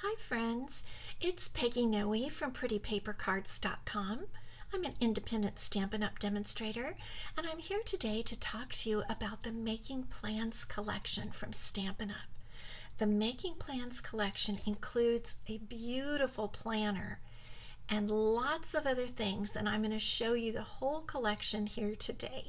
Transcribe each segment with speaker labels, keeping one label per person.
Speaker 1: Hi friends, it's Peggy Noe from PrettyPaperCards.com. I'm an independent Stampin' Up! Demonstrator, and I'm here today to talk to you about the Making Plans collection from Stampin' Up! The Making Plans collection includes a beautiful planner and lots of other things, and I'm going to show you the whole collection here today.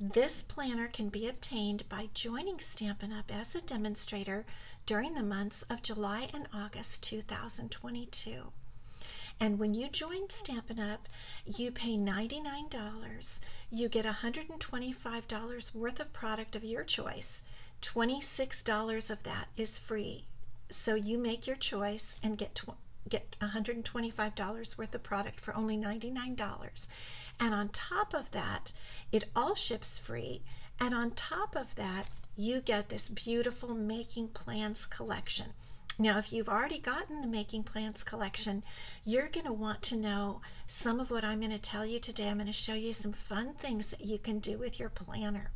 Speaker 1: This planner can be obtained by joining Stampin' Up! As a demonstrator during the months of July and August 2022. And when you join Stampin' Up!, you pay $99. You get $125 worth of product of your choice. $26 of that is free. So you make your choice and get $125 worth of product for only $99. And on top of that, it all ships free. And on top of that, you get this beautiful Making Plans collection. Now, if you've already gotten the Making Plans collection, you're going to want to know some of what I'm going to tell you today. I'm going to show you some fun things that you can do with your planner.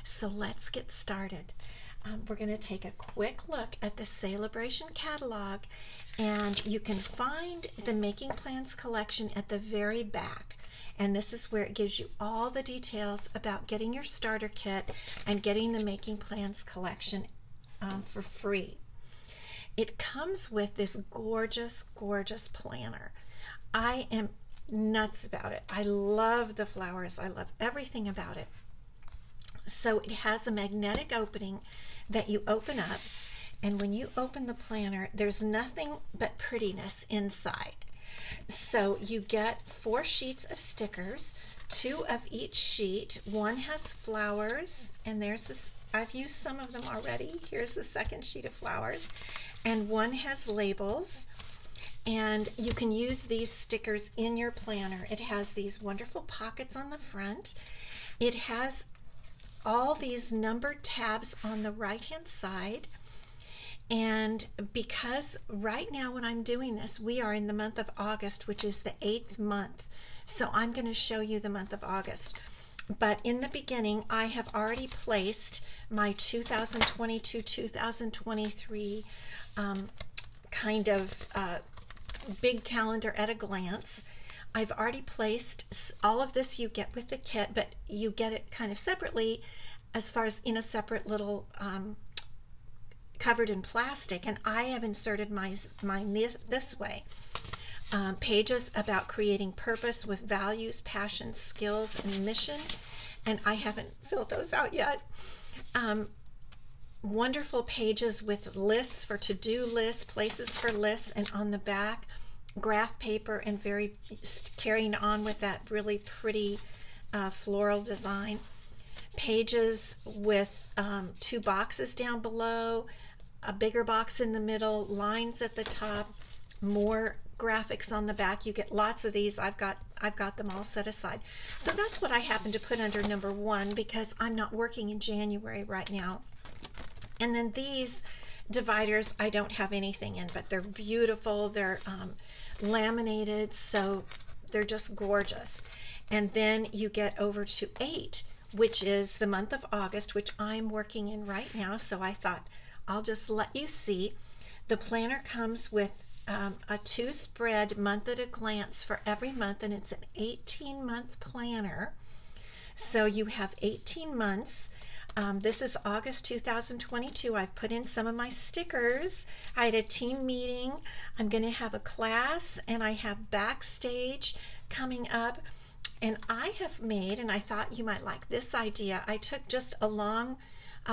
Speaker 1: So let's get started. We're going to take a quick look at the Celebration catalog, and you can find the Making Plans collection at the very back. And this is where it gives you all the details about getting your starter kit and getting the Making Plans collection for free. It comes with this gorgeous, gorgeous planner. I am nuts about it. I love the flowers. I love everything about it. So it has a magnetic opening that you open up, and when you open the planner, there's nothing but prettiness inside. So you get 4 sheets of stickers, 2 of each sheet. One has flowers, and there's this, I've used some of them already. Here's the second sheet of flowers. And one has labels, and you can use these stickers in your planner. It has these wonderful pockets on the front. It has all these numbered tabs on the right hand side. And because right now when I'm doing this, we are in the month of August, which is the 8th month. So I'm going to show you the month of August. But in the beginning, I have already placed my 2022-2023 kind of big calendar at a glance. I've already placed all of this. You get with the kit, but you get it kind of separately, as far as in a separate little covered in plastic, and I have inserted mine this way. Pages about creating purpose with values, passions, skills, and mission, and I haven't filled those out yet. Wonderful pages with lists for to-do lists, places for lists, and on the back, graph paper, and very carrying on with that really pretty floral design. Pages with 2 boxes down below, a bigger box in the middle, lines at the top, more graphics on the back. You get lots of these. I've got them all set aside. So that's what I happen to put under number 1 because I'm not working in January right now. And then these dividers I don't have anything in, but they're beautiful. They're laminated, so they're just gorgeous. And then you get over to 8, which is the month of August, which I'm working in right now. So I thought I'll just let you see. The planner comes with a 2-spread month at a glance for every month, and it's an 18-month planner. So you have 18 months. This is August 2022. I've put in some of my stickers. I had a team meeting. I'm going to have a class, and I have backstage coming up. And I have made, and I thought you might like this idea, I took just a long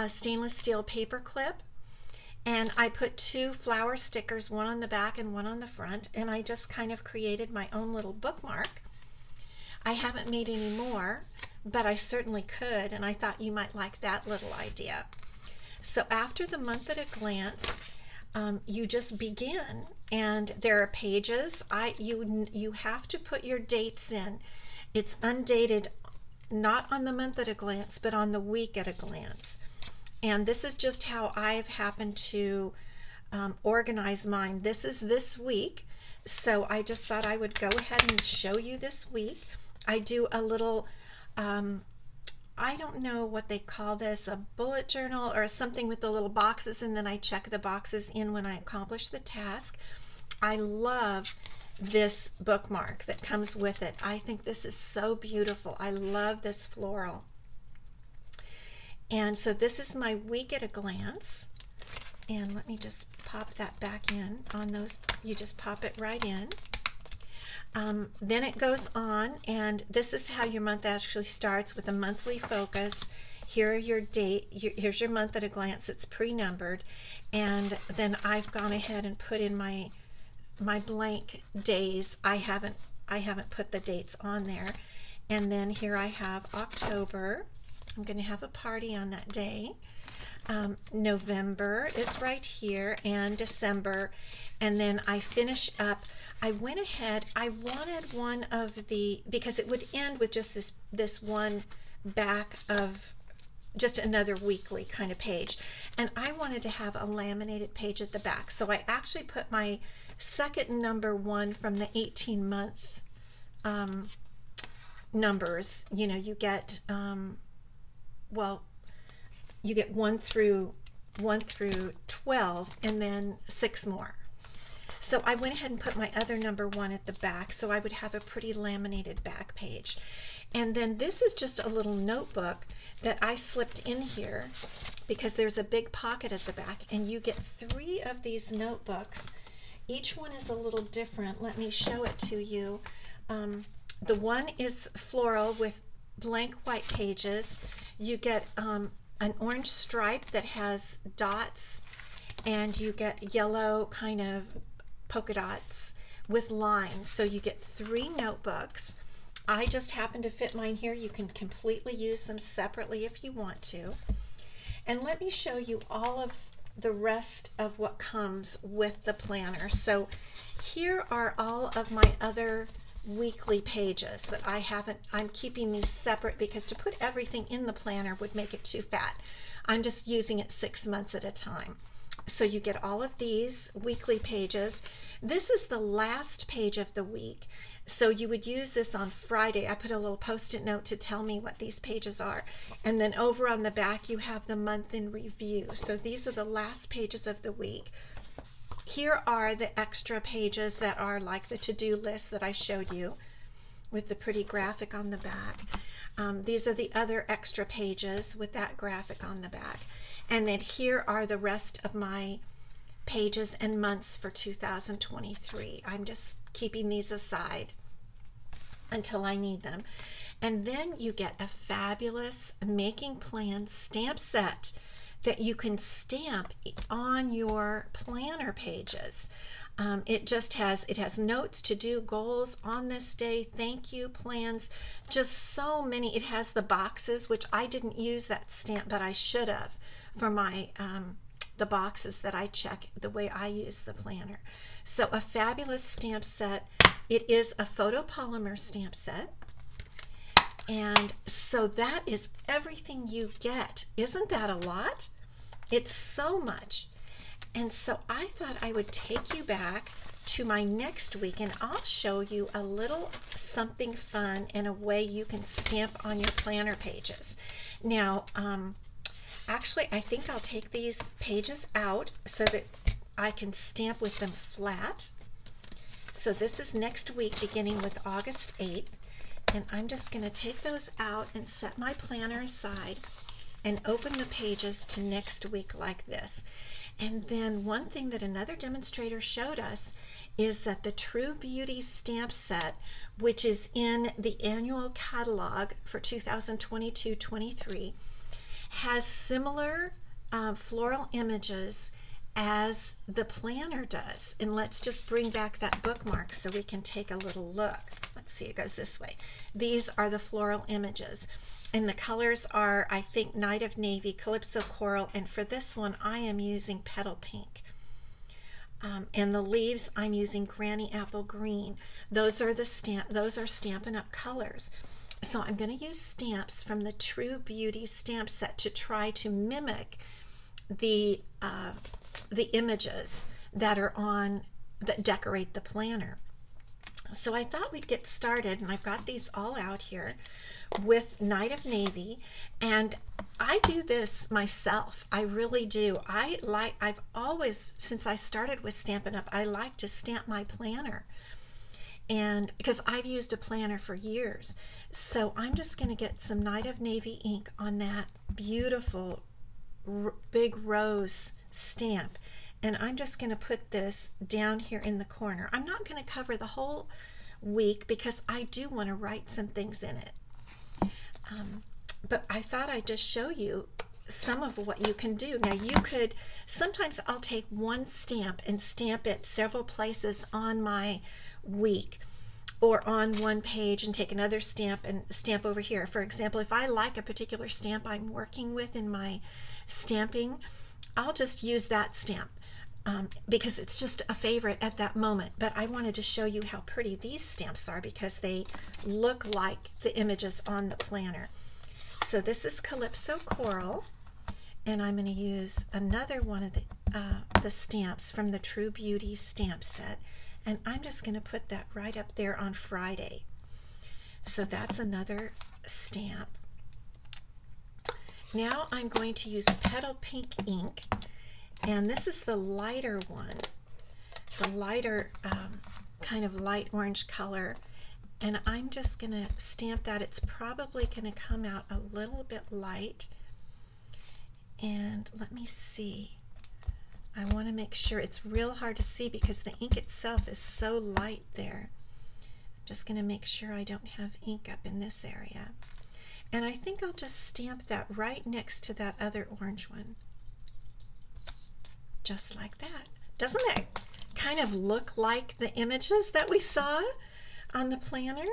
Speaker 1: stainless steel paper clip, and I put 2 flower stickers, one on the back and one on the front, and I just kind of created my own little bookmark. I haven't made any more, but I certainly could, and I thought you might like that little idea. So after the month at a glance, you just begin, and there are pages. You have to put your dates in. It's undated, not on the month at a glance, but on the week at a glance. And this is just how I've happened to organize mine. This is this week, so I just thought I would go ahead and show you this week. I do a little I don't know what they call this, a bullet journal or something with the little boxes, and then I check the boxes in when I accomplish the task. I love this bookmark that comes with it. I think this is so beautiful. I love this floral. And so this is my week at a glance. And let me just pop that back in on those. You just pop it right in. Then it goes on, and this is how your month actually starts, with a monthly focus. Here are your date. Here's your month at a glance. It's pre-numbered, and then I've gone ahead and put in my blank days. I haven't put the dates on there. And then here I have October. I'm going to have a party on that day. November is right here, and December. And then I finish up. I went ahead, I wanted one of the, because it would end with just this one back of just another weekly kind of page. And I wanted to have a laminated page at the back. So I actually put my second number one from the 18-month numbers. You know, you get, well, you get 1 through 12, and then 6 more. So I went ahead and put my other number one at the back, so I would have a pretty laminated back page. And then this is just a little notebook that I slipped in here because there's a big pocket at the back, and you get 3 of these notebooks. Each one is a little different. Let me show it to you. The one is floral with blank white pages. You get an orange stripe that has dots, and you get yellow kind of polka dots with lines. So you get 3 notebooks. I just happen to fit mine here. You can completely use them separately if you want to. And let me show you all of the rest of what comes with the planner. So here are all of my other weekly pages that I'm keeping these separate because to put everything in the planner would make it too fat. I'm just using it 6 months at a time. So you get all of these weekly pages. This is the last page of the week. So you would use this on Friday. I put a little post-it note to tell me what these pages are. And then over on the back, you have the month in review. So these are the last pages of the week. Here are the extra pages that are like the to-do list that I showed you with the pretty graphic on the back. These are the other extra pages with that graphic on the back. And then here are the rest of my pages and months for 2023. I'm just keeping these aside until I need them. And then you get a fabulous Making Plans stamp set that you can stamp on your planner pages. It has notes, to do, goals, on this day, thank you, plans, just so many. It has the boxes, which I didn't use that stamp, but I should have for my the boxes that I check the way I use the planner. So a fabulous stamp set. It is a photopolymer stamp set. And so that is everything you get. Isn't that a lot? It's so much. And so I thought I would take you back to my next week, and I'll show you a little something fun in a way you can stamp on your planner pages. Now, actually, I think I'll take these pages out so that I can stamp with them flat. So this is next week, beginning with August 8th. And I'm just going to take those out and set my planner aside and open the pages to next week like this. And then one thing that another demonstrator showed us is that the True Beauty stamp set, which is in the annual catalog for 2022-23, has similar floral images as the planner does. And let's just bring back that bookmark so we can take a little look. Let's see, it goes this way. These are the floral images. And the colors are, I think, Night of Navy, Calypso Coral, and for this one, I am using Petal Pink. And the leaves, I'm using Granny Apple Green. Those are Stampin' Up colors. So I'm going to use stamps from the True Beauty stamp set to try to mimic the images that are that decorate the planner. So I thought we'd get started, and I've got these all out here with Night of Navy, and I do this myself. I really do. I've always, since I started with Stampin' Up, I like to stamp my planner, and because I've used a planner for years. So I'm just going to get some Night of Navy ink on that beautiful big rose stamp, and I'm just going to put this down here in the corner. I'm not going to cover the whole week because I do want to write some things in it. But I thought I'd just show you some of what you can do. Now you could, sometimes I'll take one stamp and stamp it several places on my week, or on one page and take another stamp and stamp over here. For example, if I like a particular stamp I'm working with in my stamping, I'll just use that stamp because it's just a favorite at that moment. But I wanted to show you how pretty these stamps are because they look like the images on the planner. So this is Calypso Coral, and I'm going to use another one of the stamps from the True Beauty stamp set, and I'm just going to put that right up there on Friday. So that's another stamp. Now I'm going to use Petal Pink ink, and this is the lighter one, the lighter kind of light orange color, and I'm just going to stamp that. It's probably going to come out a little bit light, and let me see. I want to make sure. It's real hard to see because the ink itself is so light there. I'm just going to make sure I don't have ink up in this area. And I think I'll just stamp that right next to that other orange one. Just like that. Doesn't that kind of look like the images that we saw on the planner?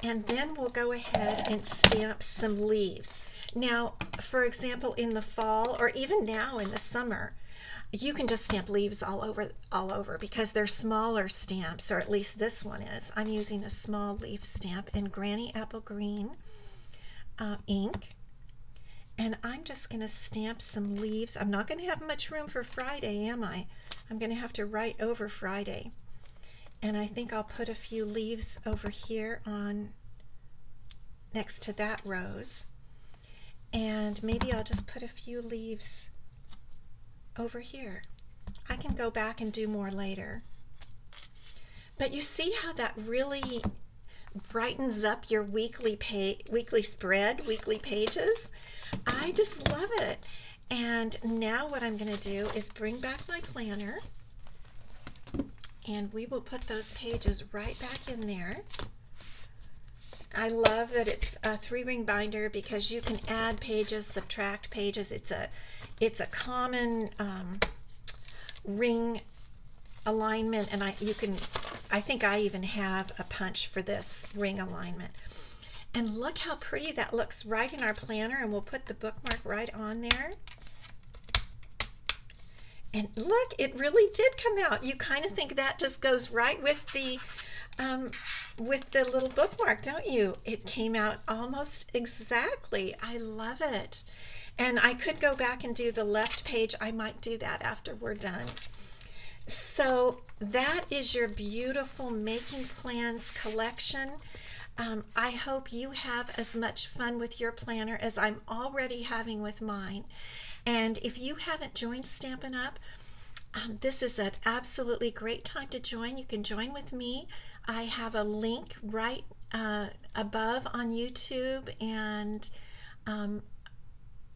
Speaker 1: And then we'll go ahead and stamp some leaves. Now, for example, in the fall, or even now in the summer, you can just stamp leaves all over because they're smaller stamps, or at least this one is. I'm using a small leaf stamp in Granny Apple Green ink, and I'm just going to stamp some leaves. I'm not going to have much room for Friday, am I? I'm going to have to write over Friday, and I think I'll put a few leaves over here on next to that rose, and maybe I'll just put a few leaves over here. I can go back and do more later. But you see how that really brightens up your weekly spread, weekly pages? I just love it. And now what I'm going to do is bring back my planner, and we will put those pages right back in there. I love that it's a 3-ring binder because you can add pages, subtract pages. It's a common ring alignment, and I think I even have a punch for this ring alignment. And look how pretty that looks right in our planner, and we'll put the bookmark right on there. And look, it really did come out. You kind of think that just goes right with the little bookmark, don't you? It came out almost exactly. I love it. And I could go back and do the left page. I might do that after we're done. So that is your beautiful Making Plans collection. I hope you have as much fun with your planner as I'm already having with mine. And if you haven't joined Stampin' Up, this is an absolutely great time to join. You can join with me. I have a link right above on YouTube and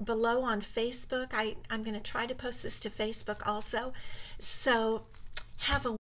Speaker 1: below on Facebook. I'm going to try to post this to Facebook also. So have a